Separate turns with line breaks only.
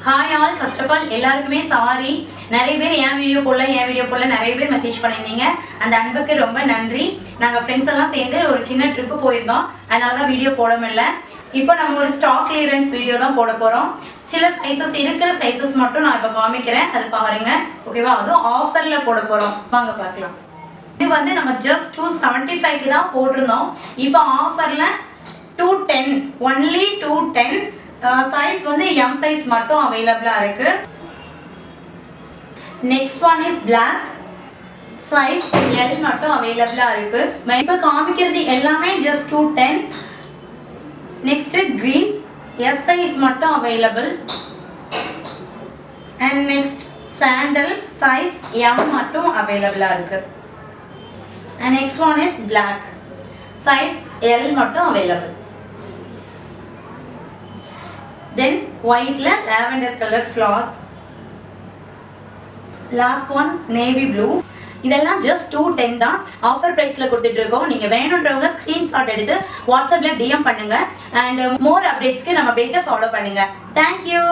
Hi all, first of all எல்லாருக்குமே sorry. நிறைய பேர் என் வீடியோ போடல நிறைய பேர் மெசேஜ் பண்ணியிருந்தீங்க. அந்த அன்புக்கு ரொம்ப நன்றி. நாங்கள் ஃப்ரெண்ட்ஸ் எல்லாம் சேர்ந்து ஒரு சின்ன ட்ரிப்பு போயிருந்தோம், அதனால தான் வீடியோ போட முடியல. இப்போ நம்ம ஒரு ஸ்டாக் கிளியரன்ஸ் வீடியோ தான் போட போகிறோம். சில சைஸஸ் இருக்கிற சைஸஸ் மட்டும் நான் இப்போ காமிக்கிறேன், அது பாருங்க. ஓகேவா? அதுவும் ஆஃபரில் போட போகிறோம், வாங்க பார்க்கலாம். இது வந்து நம்ம ஜஸ்ட் 275க்கு தான் போட்டிருந்தோம். இப்போ ஆஃபரில் 210, ஒன்லி 210. சைஸ் வந்து எம் சைஸ் மட்டும் அவைலபிளா இருக்கு. Next one is black, size L மட்டும் அவைலபிளா இருக்கு. இப்போ காமிக்கிறது எல்லாமே just 210. Next green, S size மட்டும் available. And next sandal, size M மட்டும் அவைலபிளா இருக்கு. And next one is black, size L மட்டும் available. Then white la lavender color flowers. Last one navy blue. இதெல்லாம் just 210 தான். ஆஃபர் பிரைஸ்ல கொடுத்துட்டு இருக்கோம். நீங்க வேணும்ன்றவங்க ஸ்கிரீன்ஷாட் எடுத்து வாட்ஸ்அப்ல DM பண்ணுங்க. அண்ட் மோர் அப்டேட்ஸ்க்கு நம்ம பேஜை ஃபாலோ பண்ணுங்க. Thank you.